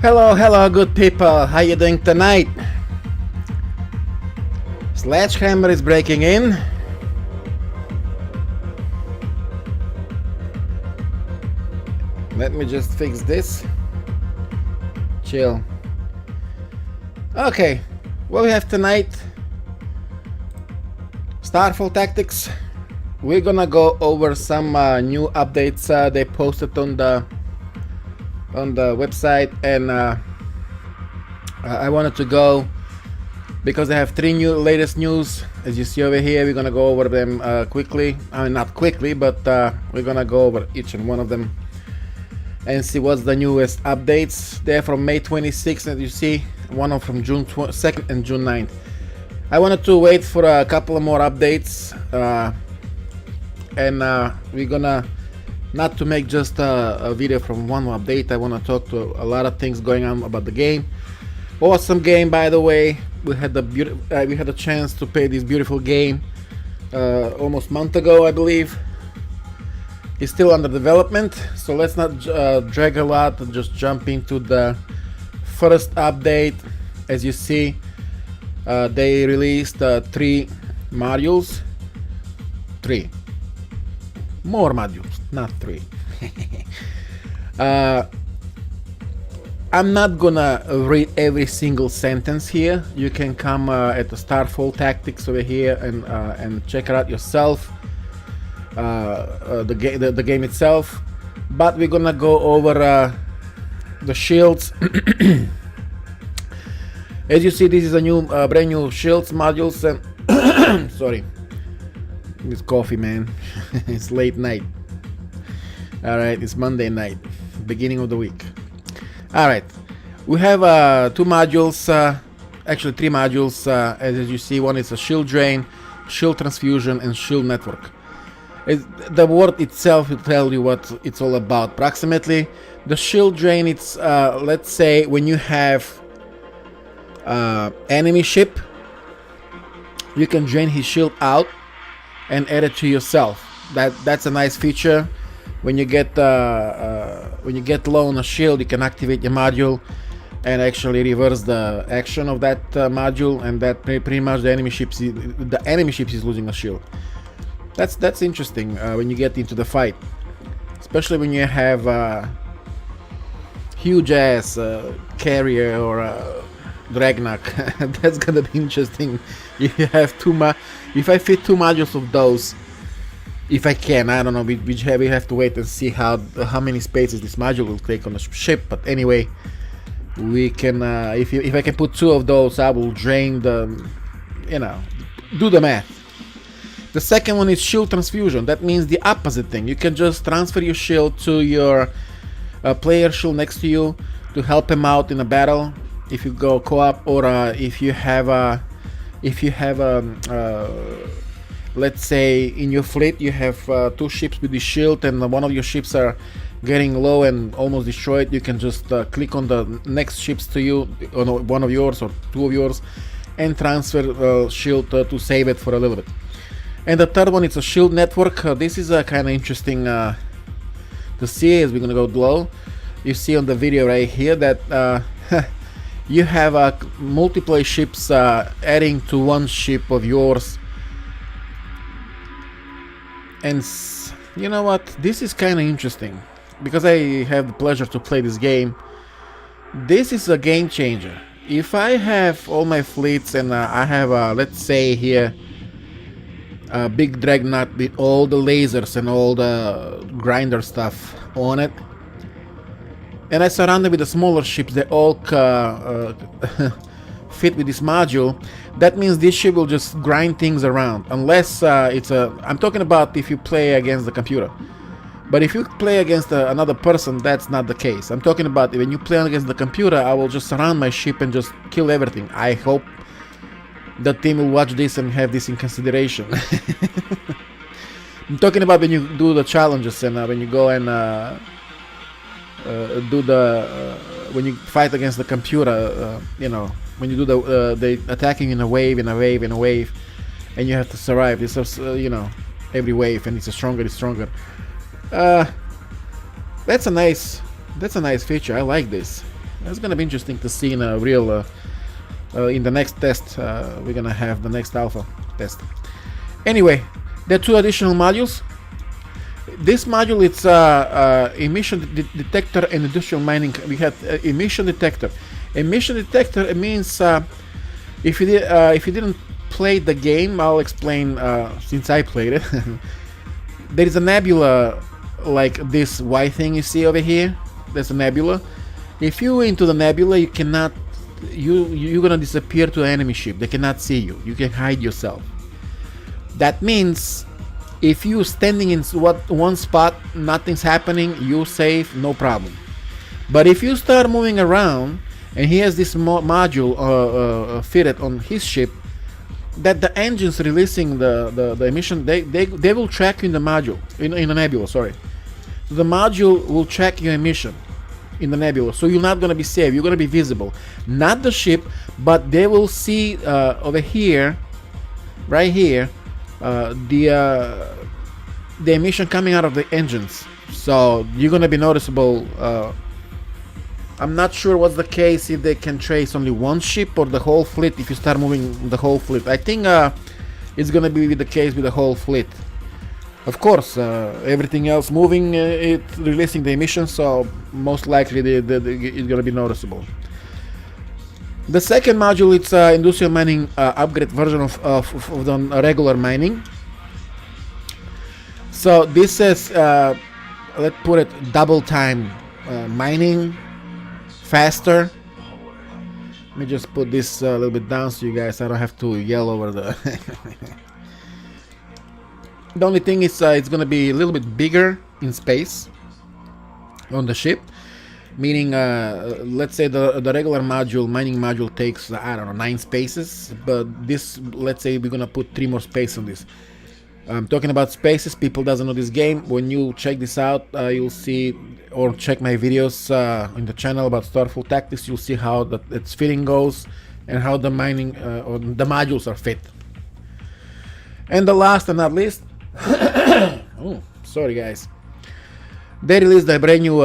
Hello, good people. How you doing tonight? Sledgehammer is breaking in. Let me just fix this. Chill. Okay, what we have tonight? StarFall Tactics. We're gonna go over some new updates they posted on the website, and I wanted to go because I have three latest news. As you see over here, we're gonna go over them quickly. I mean, not quickly, but we're gonna go over each and one of them and see what's the newest updates. They're from May 26th, as you see, one from June 2nd and June 9th. I wanted to wait for a couple of more updates, and we're gonna not to make just a video from one update. I want to talk to a lot of things going on about the game. Awesome game, by the way. We had a chance to play this beautiful game almost a month ago, I believe. It's still under development, so let's not drag a lot, just jump into the first update. As you see, they released 3 modules. 3 more modules, not 3. I'm not gonna read every single sentence here. You can come at the StarFall Tactics over here and check it out yourself. The game itself, but we're gonna go over the shields. As you see, this is a new brand new shields modules, and sorry, it's coffee, man. It's late night. All right, it's Monday night, beginning of the week. All right, we have 2 modules, actually 3 modules. As you see, one is a shield drain, shield transfusion, and shield network. The word itself will tell you what it's all about approximately. The shield drain, it's let's say when you have enemy ship, you can drain his shield out and add it to yourself. That's a nice feature. When you get low on a shield, you can activate your module and actually reverse the action of that module, and that pretty much the enemy ships is losing a shield. That's interesting when you get into the fight, especially when you have a huge ass carrier or a Dragnock. That's gonna be interesting. If you have if I fit 2 modules of those, if I can, I don't know. We have to wait and see how many spaces this module will take on the ship. But anyway, we can if I can put 2 of those, I will drain the, do the math. The second one is shield transfusion. That means the opposite thing. You can just transfer your shield to your player shield next to you to help him out in a battle. If you go co-op, or if you have let's say in your fleet you have 2 ships with the shield, and one of your ships are getting low and almost destroyed, you can just click on the next ships to you, on one of yours or 2 of yours, and transfer shield to save it for a little bit. And the third one is a shield network. This is kind of interesting to see as we're gonna go below. You see on the video right here that you have multiple ships adding to one ship of yours. And you know what? This is kind of interesting because I have the pleasure to play this game. This is a game changer. If I have all my fleets and I have let's say here a big Dreadnought with all the lasers and all the grinder stuff on it, and I surround it with the smaller ships that all fit with this module, that means this ship will just grind things around, unless I'm talking about if you play against the computer. But if you play against another person, that's not the case. I'm talking about when you play against the computer, I will just surround my ship and just kill everything. I hope the team will watch this and have this in consideration. I'm talking about when you do the challenges and when you go and when you fight against the computer, when you do the attacking in a wave, and you have to survive. This is every wave, and it's stronger. That's a nice feature. I like this. It's gonna be interesting to see in a real in the next test. We're gonna have the next alpha test. Anyway, there are 2 additional modules. This module, it's emission detector and industrial mining. We had emission detector. Emission detector, it means if you didn't play the game, I'll explain since I played it. There is a nebula like this white thing you see over here. There's a nebula. If you into the nebula, you cannot, you're gonna disappear to an enemy ship. They cannot see you. You can hide yourself. That means if you standing in one spot, nothing's happening, you're safe, no problem. But if you start moving around, and he has this module fitted on his ship, that the engines releasing the emission, they will track you in the module, in the nebula, sorry. The module will track your emission in the nebula, so you're not gonna be safe, you're gonna be visible. Not the ship, but they will see over here, right here, the emission coming out of the engines. So you're gonna be noticeable. I'm not sure what's the case if they can trace only one ship or the whole fleet if you start moving the whole fleet. I think it's gonna be the case with the whole fleet. Of course, everything else moving, it's releasing the emissions, so most likely it's gonna be noticeable. The second module, it's industrial mining upgrade version of the regular mining. So this says, let's put it double time mining, faster. Let me just put this a little bit down so you guys, I don't have to yell over the. The only thing is it's gonna be a little bit bigger in space on the ship, meaning let's say the regular module, mining module, takes I don't know 9 spaces, but this, let's say we're gonna put 3 more spaces on this. I'm talking about spaces. People doesn't know this game. When you check this out, you'll see, or check my videos in the channel about StarFall Tactics, you'll see how its fitting goes and how the mining or the modules are fit. And the last and not least, oh, sorry guys, they released a brand new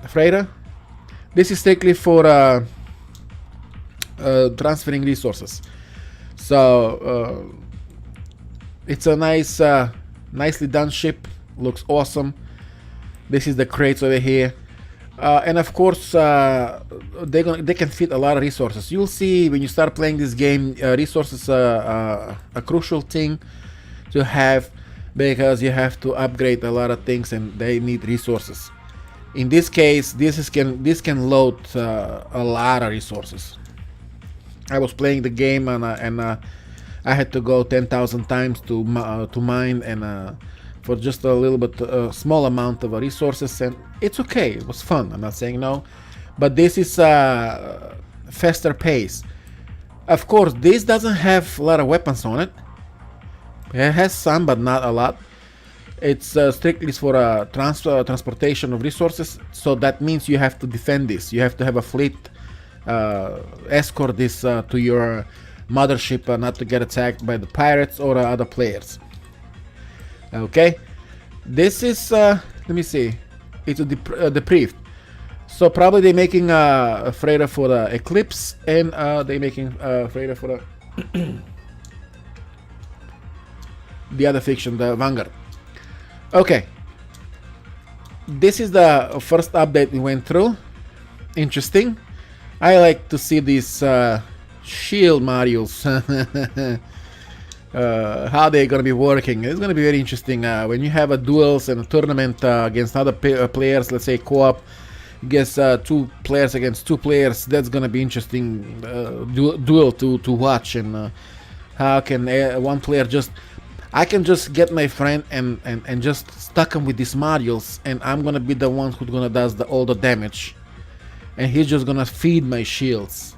freighter. This is strictly for transferring resources. So it's a nice, nicely done ship. Looks awesome. This is the crates over here, and of course they can fit a lot of resources. You'll see when you start playing this game, resources are a crucial thing to have, because you have to upgrade a lot of things and they need resources. In this case, this can load a lot of resources. I was playing the game and I had to go 10,000 times to mine, and for just a little bit small amount of resources, and it's okay. It was fun. I'm not saying no, but this is faster pace. Of course, this doesn't have a lot of weapons on it. It has some, but not a lot. It's strictly for transportation of resources, so that means you have to defend this. You have to have a fleet escort this to your mothership, not to get attacked by the pirates or other players. Okay, this is let me see, it's a debriefed. So probably they're making a freighter for the Eclipse, and they're making a freighter for the other fiction, the Vanguard. Okay, this is the first update we went through. Interesting. I like to see these shield modules, how they're gonna be working. It's gonna be very interesting when you have a duels and a tournament against other players. Let's say co-op, against 2 players against 2 players. That's gonna be interesting duel to watch. And how can one player just, I can just get my friend and just stuck him with these modules, and I'm gonna be the one who's gonna does all the damage, and he's just gonna feed my shields.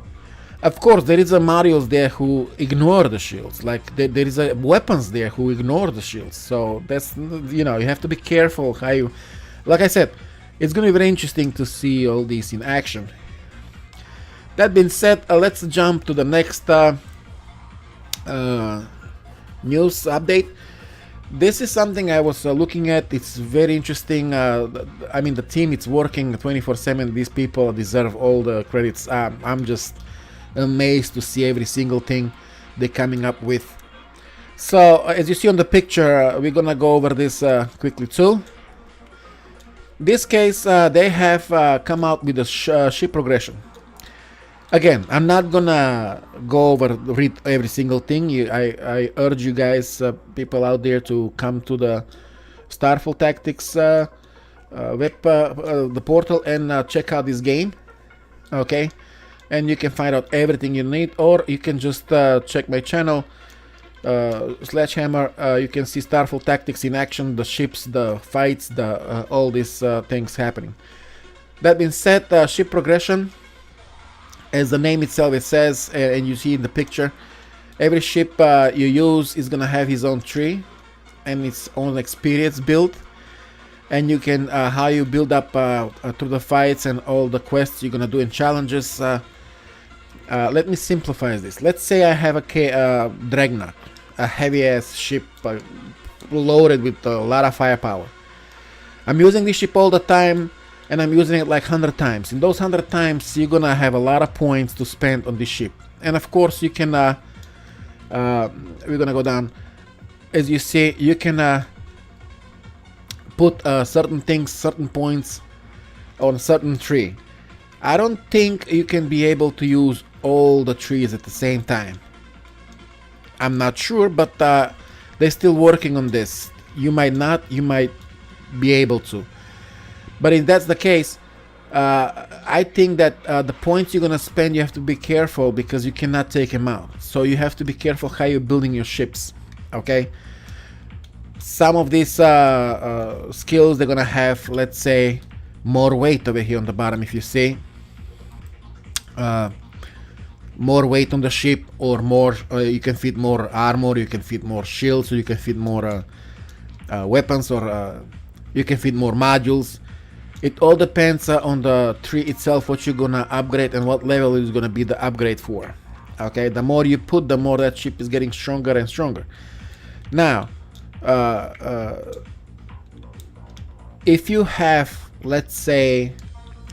Of course, there is a modules there who ignore the shields. Like there is weapons there who ignore the shields. So that's, you know, you have to be careful how you. Like I said, it's gonna be very interesting to see all these in action. That being said, let's jump to the next news update. This is something I was looking at. It's very interesting. I mean, the team, it's working 24/7. These people deserve all the credits. I'm just amazed to see every single thing they're coming up with. So as you see on the picture, we're gonna go over this quickly too. This case, they have come out with a ship progression. Again, I'm not gonna go over read every single thing. I urge you guys, people out there, to come to the StarFall Tactics web, the portal, and check out this game. Okay, and you can find out everything you need, or you can just check my channel, Sledgehammer. You can see StarFall Tactics in action, the ships, the fights, the all these things happening. That being said, ship progression, as the name itself it says, and you see in the picture, every ship you use is gonna have his own tree and its own experience build, and you can how you build up through the fights and all the quests you're gonna do in challenges. Let me simplify this. Let's say I have a Dreadnought, a heavy ass ship loaded with a lot of firepower. I'm using this ship all the time, and I'm using it like 100 times. In those 100 times, you're gonna have a lot of points to spend on this ship. And of course, you can, we're gonna go down. As you see, you can put certain things, certain points on a certain tree. I don't think you can be able to use all the trees at the same time. I'm not sure, but they're still working on this. You might not, you might be able to. But if that's the case, I think that the points you're gonna spend, you have to be careful, because you cannot take them out. So you have to be careful how you're building your ships. Okay. Some of these skills, they're gonna have, let's say, more weight over here on the bottom. If you see, more weight on the ship, or more, you can fit more armor, you can fit more shields, or you can fit more weapons, or you can fit more modules. It all depends on the tree itself, what you're gonna upgrade and what level is gonna be the upgrade for. Okay, the more you put, the more that ship is getting stronger and stronger. Now, if you have, let's say,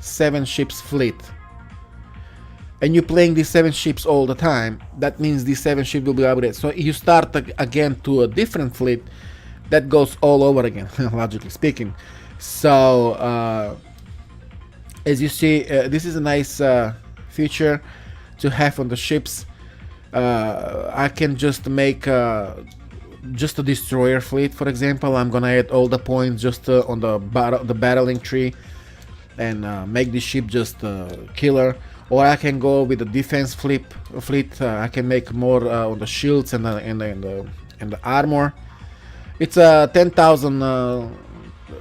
7 ships fleet, and you're playing these 7 ships all the time, that means these 7 ships will be upgraded. So you start again to a different fleet, that goes all over again, logically speaking. So as you see, this is a nice feature to have on the ships. I can just make just a destroyer fleet, for example. I'm gonna add all the points just on the battling tree, and make this ship just killer. Or I can go with the defense fleet. I can make more on the shields and the armor. It's 10,000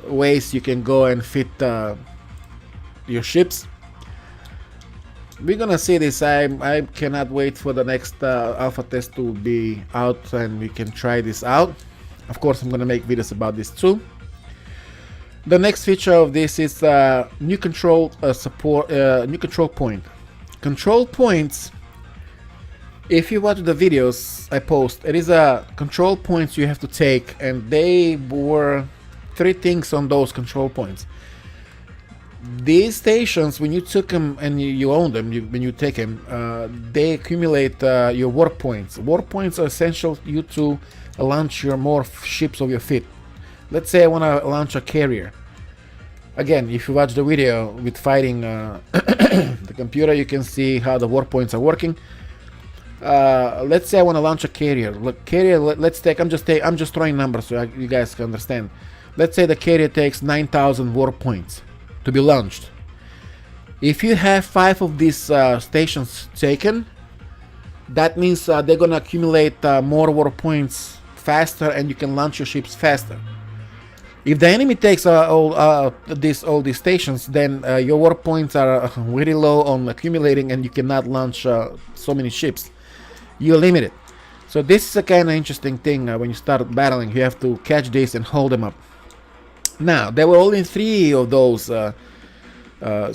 ways you can go and fit your ships. We're gonna see this. I cannot wait for the next alpha test to be out, and we can try this out. Of course, I'm gonna make videos about this too. The next feature of this is new control new control point. Control points. If you watch the videos I post, it is a control points you have to take, and they were 3 things on those control points. These stations, when you took them and you own them, when you take them, they accumulate your warp points. Warp points are essential to you to launch your more ships of your fleet. Let's say I want to launch a carrier. Again, if you watch the video with fighting the computer, you can see how the warp points are working. Let's say I want to launch a carrier. Look, carrier. Let's take. I'm just throwing numbers so you guys can understand. Let's say the carrier takes 9,000 warp points to be launched. If you have 5 of these stations taken, that means they're gonna accumulate more warp points faster, and you can launch your ships faster. If the enemy takes all these stations, then your warp points are very low on accumulating, and you cannot launch so many ships. You're limited. So this is a kind of interesting thing. When you start battling, you have to catch this and hold them up. Now, there were only 3 of those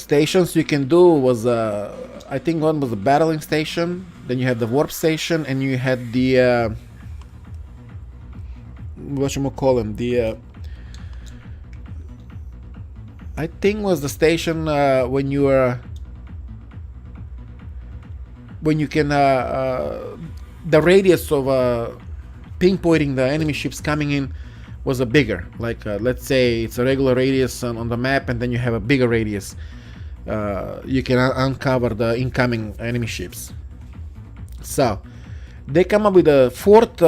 stations you can do. Was I think one was the battling station, then you had the warp station, and you had the whatchamacallit, the I think was the station when you are when you can the radius of pinpointing the enemy ships coming in was a bigger. Like let's say it's a regular radius on the map, and then you have a bigger radius. You can uncover the incoming enemy ships. So they come up with a fourth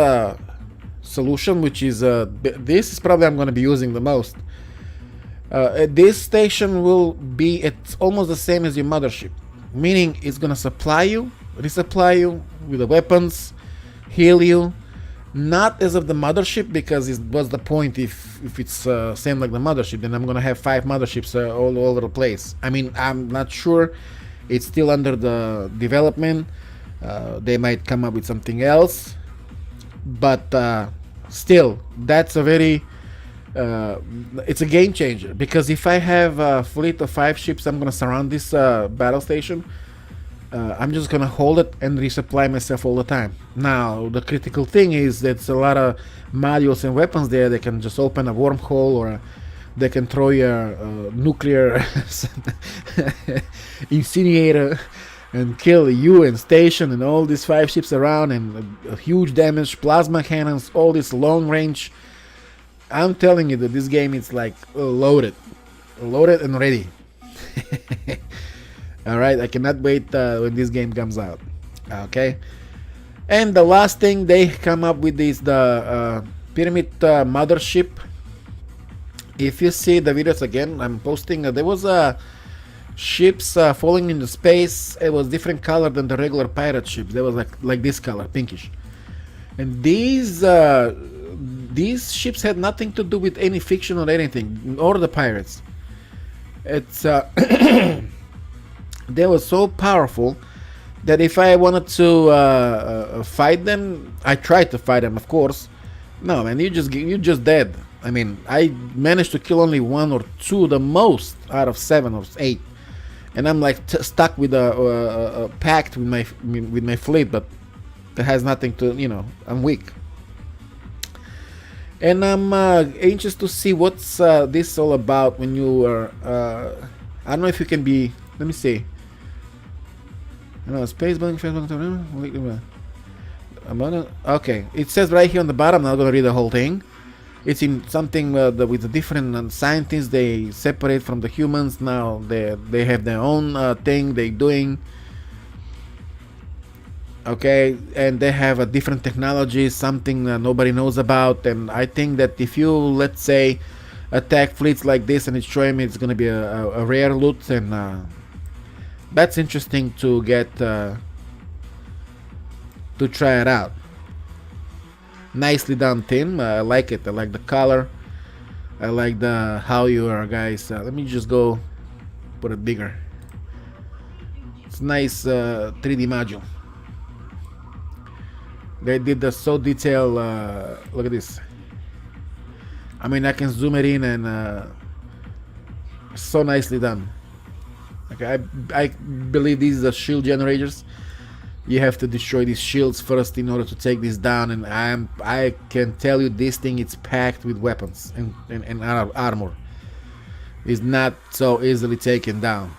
solution, which is this is probably I'm going to be using the most. This station will be it's almost the same as your mothership, meaning it's going to supply you, resupply you with the weapons, heal you. Not as of the mothership, because it was the point. If it's same like the mothership, then I'm gonna have 5 motherships all over the place. I mean, I'm not sure. It's still under the development. They might come up with something else, but still, that's a very it's a game changer, because if I have a fleet of 5 ships, I'm gonna surround this battle station. I'm just gonna hold it and resupply myself all the time. Now the critical thing is that there's a lot of modules and weapons there. They can just open a wormhole, or they can throw your nuclear incinerator and kill you and station and all these 5 ships around, and huge damage, plasma cannons, all this long range. I'm telling you that this game is like loaded and ready. Alright, I cannot wait when this game comes out. Okay. And the last thing they come up with is the Pyramid mothership. If you see the videos again, I'm posting, there was ships falling into space. It was different color than the regular pirate ships. They was like this color, pinkish. And these ships had nothing to do with any fiction or anything, or the pirates. It's they were so powerful that if I wanted to fight them, I tried to fight them, of course. No, man, you just dead. I mean, I managed to kill only 1 or 2, the most, out of 7 or 8, and I'm like stuck with a pact with my fleet, but that has nothing to, I'm weak. And I'm anxious to see what's this all about when you are. I don't know if you can be. Let me see. Space building. Okay, it says right here on the bottom. I'm not gonna read the whole thing. It's in something with the different scientists. They separate from the humans now. They have their own thing they doing. Okay, and they have a different technology, something nobody knows about. And I think that if you, let's say, attack fleets like this and destroy them, it's gonna be a rare loot, and that's interesting to get to try it out. Nicely done, Tim. I like it. I like the color. I like the how you are, guys. Let me just go put it bigger. It's nice 3D module. They did the so detailed. Look at this. I mean, I can zoom it in, and so nicely done. Okay, I believe these are shield generators. You have to destroy these shields first in order to take this down, and I can tell you this thing is packed with weapons and armor. It's not so easily taken down.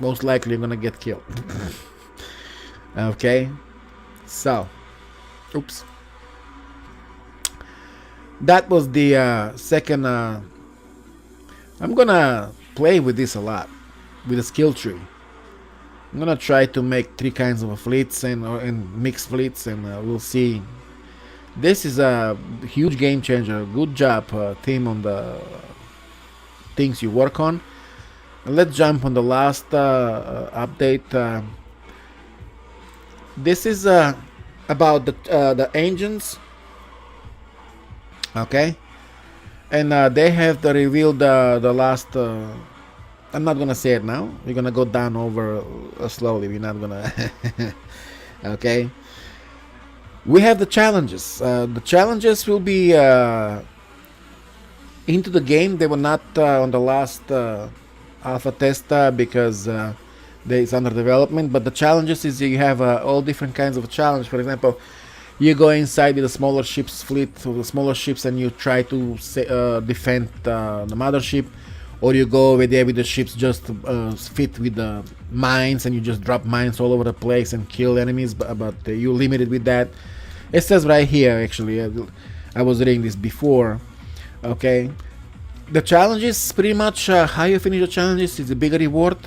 Most likely you're gonna get killed. Okay, so oops. That was the second. I'm gonna play with this a lot, with the skill tree. I'm gonna try to make 3 kinds of fleets and mixed fleets, and we'll see. This is a huge game changer. Good job, team, on the things you work on. Let's jump on the last update. This is about the engines. Okay, and they have revealed the last. I'm not gonna say it now. We're gonna go down over slowly. We're not gonna. Okay. We have the challenges. The challenges will be into the game. They were not on the last alpha test because it's under development. But the challenges is you have all different kinds of challenge. For example, You go inside with the smaller ships fleet, with the smaller ships, and you try to defend the mothership, or you go over there with the ships just fit with the mines, and you just drop mines all over the place and kill enemies. But you limited with that. It says right here, actually, I was reading this before. Okay, the challenges, pretty much how you finish the challenges is a bigger reward.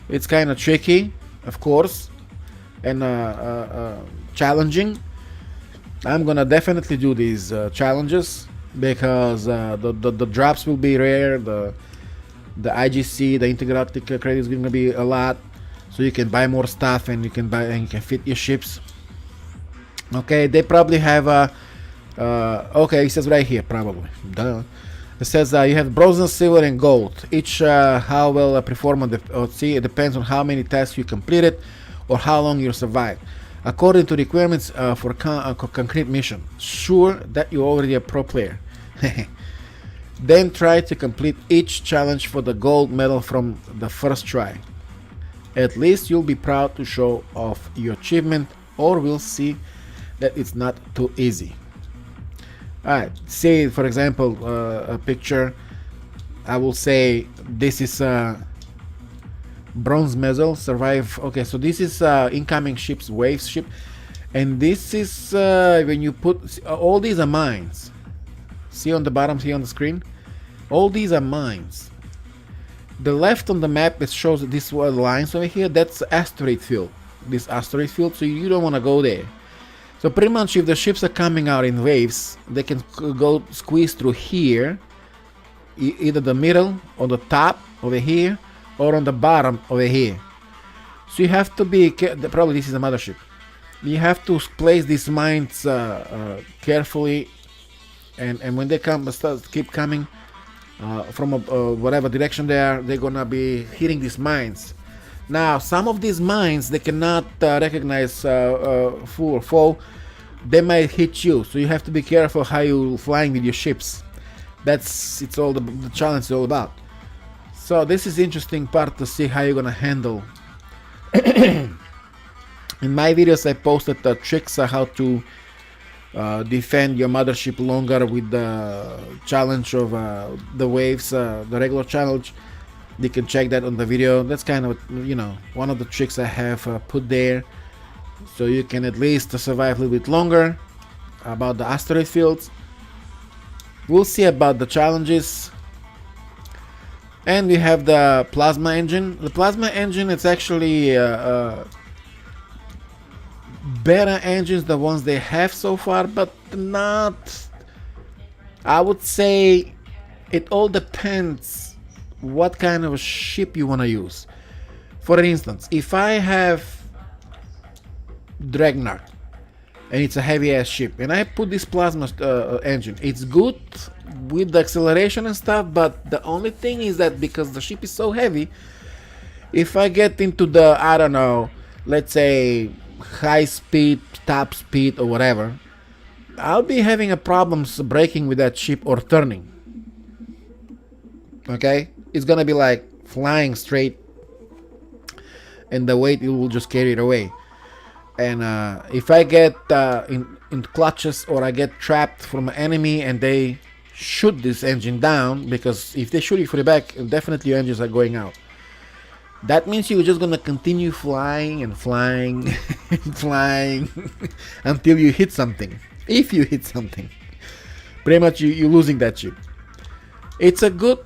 It's kind of tricky, of course, and challenging. I'm gonna definitely do these challenges because the drops will be rare. The IGC, the intergalactic credit is gonna be a lot, so you can buy more stuff and you can fit your ships. Okay, they probably have a. Okay, it says right here, probably. Duh. It says you have bronze, silver, and gold. Each how well perform on the. See, it depends on how many tasks you completed, or how long you survived. According to requirements for concrete mission. Sure that you're already a pro player. Then try to complete each challenge for the gold medal from the first try. At least you'll be proud to show off your achievement, or we'll see that it's not too easy. Alright, say for example a picture. I will say this is bronze medal, survive. Okay, so this is incoming ships, waves ship, and this is when you put all these are mines. See on the bottom here on the screen, all these are mines. The left on the map, it shows these lines over here. That's asteroid field, this asteroid field, so you don't want to go there. So pretty much if the ships are coming out in waves, they can go squeeze through here, either the middle or the top over here, or on the bottom over here. So you have to be probably this is a mothership. You have to place these mines carefully, and when they come, keep coming from whatever direction they are, they're gonna be hitting these mines. Now, some of these mines they cannot recognize fool or foe. They might hit you, so you have to be careful how you flying with your ships. It's all the challenge is all about. So this is interesting part to see how you're gonna handle. In my videos I posted the tricks on how to defend your mothership longer with the challenge of the waves, the regular challenge. You can check that on the video. That's kind of, you know, one of the tricks I have put there, so you can at least survive a little bit longer. About the asteroid fields, we'll see about the challenges. And we have the plasma engine. The plasma engine, it's actually better engines than the ones they have so far, but not. I would say it all depends what kind of a ship you want to use. For instance, if I have Dreadnought and it's a heavy ass ship and I put this plasma engine, it's good with the acceleration and stuff, but the only thing is that because the ship is so heavy, if I get into the, I don't know, let's say high speed, top speed or whatever, I'll be having a problems braking with that ship or turning. Okay, it's gonna be like flying straight, and the weight it will just carry it away. And if I get in clutches, or I get trapped from an enemy and they shoot this engine down, because if they shoot you from the back, definitely your engines are going out. That means you're just gonna continue flying and flying and flying until you hit something. If you hit something, pretty much you're losing that ship. It's a good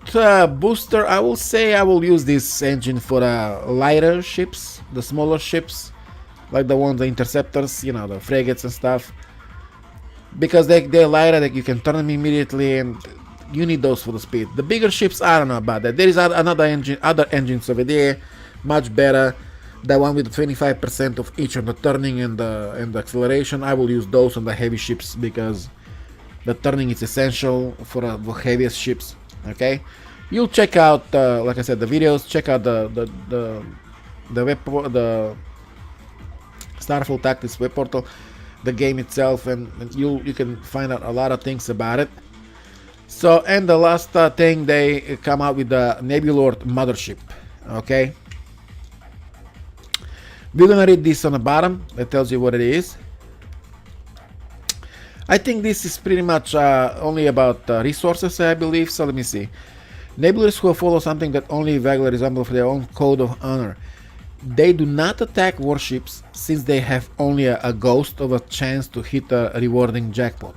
booster. I will say I will use this engine for lighter ships, the smaller ships, like the ones, the interceptors, you know, the frigates and stuff, because they're lighter, that you can turn them immediately, and you need those for the speed. The bigger ships, I don't know about that. There is another engine, other engines over there, much better. The one with 25% of each on the turning and the acceleration. I will use those on the heavy ships because the turning is essential for the heaviest ships. Okay, you'll check out, like I said, the videos. Check out the StarFall Tactics web portal, the game itself, and you can find out a lot of things about it. So, and the last thing, they come out with the Nebulord mothership. Okay, we're gonna read this on the bottom. That tells you what it is. I think this is pretty much only about resources, I believe. So let me see. Nebulars who follow something that only vaguely resembles their own code of honor. They do not attack warships since they have only a ghost of a chance to hit a rewarding jackpot.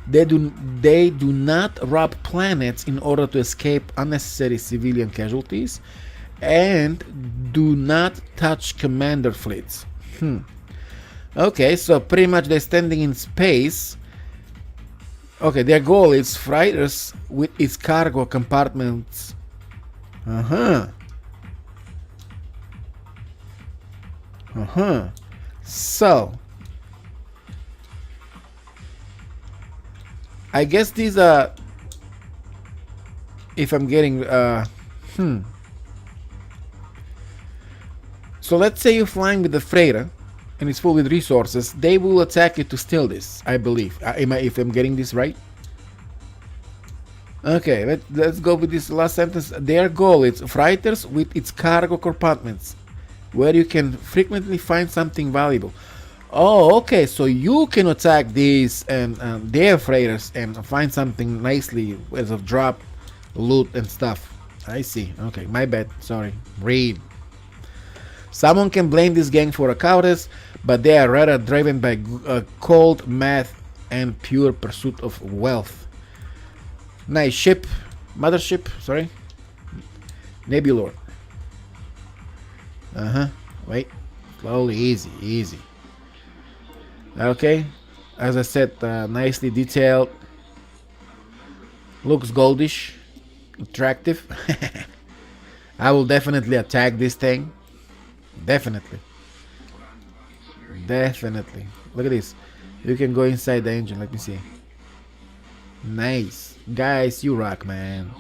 They do not rob planets in order to escape unnecessary civilian casualties, and do not touch commander fleets. Okay, so pretty much they're standing in space. Okay, their goal is freighters with its cargo compartments. So I guess these are, if I'm getting so let's say you're flying with the freighter and it's full with resources, they will attack you to steal this, I believe. If I'm getting this right? Okay, let's go with this last sentence. Their goal is freighters with its cargo compartments, where you can frequently find something valuable. Oh, okay, so you can attack these and their freighters and find something nicely as a drop, loot and stuff. I see. Okay, my bad. Sorry. Read. Someone can blame this gang for a cowardice, but they are rather driven by cold math and pure pursuit of wealth. Nice ship. Mothership, sorry. Nebulor. Wait. Slowly, easy. Okay. As I said, nicely detailed. Looks goldish. Attractive. I will definitely attack this thing. Definitely. Look at this. You can go inside the engine. Let me see. Nice. Guys, you rock, man.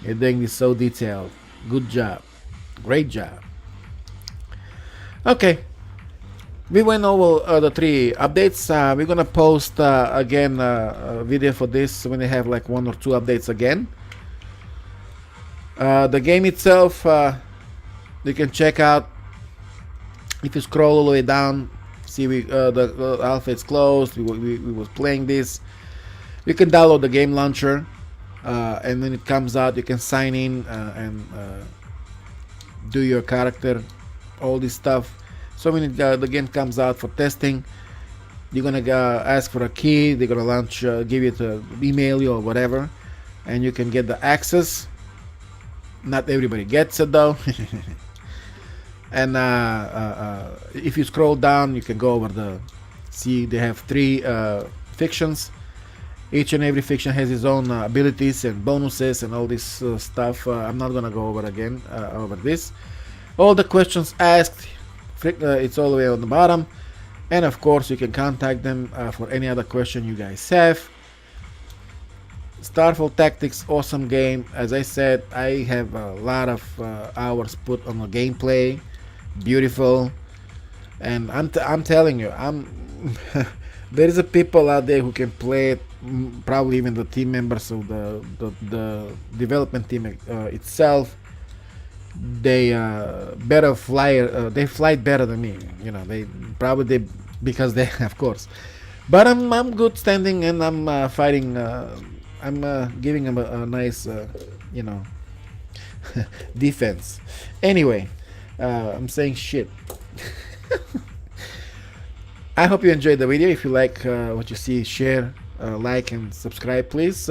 You're doing this so detailed. Good job. Great job. Okay. We went over the 3 updates. We're gonna post again a video for this when they have like 1 or 2 updates again. The game itself, you can check out. If you scroll all the way down, see the alpha is closed. We was playing this. You can download the game launcher, and when it comes out, you can sign in and do your character, all this stuff. So when the game comes out for testing, you're gonna ask for a key. They're gonna launch, give you the email you or whatever, and you can get the access. Not everybody gets it though. And if you scroll down, you can go over see they have 3 fictions. Each and every fiction has its own abilities and bonuses and all this stuff. I'm not gonna go over again over this. All the questions asked, it's all the way on the bottom, and of course you can contact them for any other question you guys have. StarFall Tactics, awesome game. As I said, I have a lot of hours put on the gameplay. Beautiful, and I'm telling you, there is a people out there who can play it. Probably even the team members of the development team itself. They better flyer. They fly better than me. You know, because they of course. But I'm good standing and I'm fighting. I'm giving them a nice defense. Anyway. I'm saying shit. I hope you enjoyed the video. If you like what you see, share, like and subscribe, please.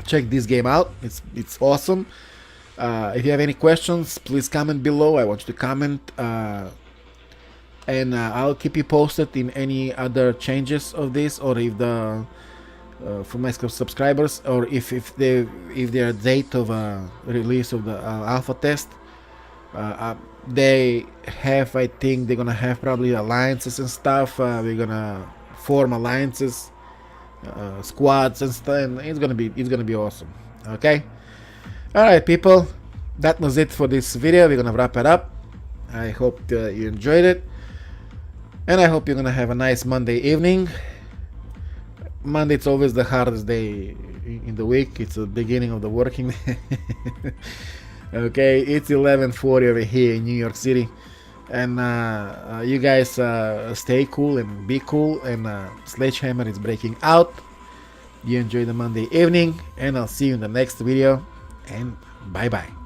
Check this game out. It's awesome. If you have any questions, please comment below. I want you to comment, and I'll keep you posted in any other changes of this, or if for my subscribers, or if their date of release of the alpha test. They have, I think they're gonna have probably alliances and stuff. We're gonna form alliances, squads and stuff, and it's gonna be awesome. Okay, all right, people, that was it for this video. We're gonna wrap it up. I hope you enjoyed it, and I hope you're gonna have a nice Monday evening. Monday, it's always the hardest day in the week. It's the beginning of the working day. Okay, it's 11:40 over here in New York City. And you guys stay cool and be cool. And Sledgehammer is breaking out. You enjoy the Monday evening, and I'll see you in the next video. And bye bye.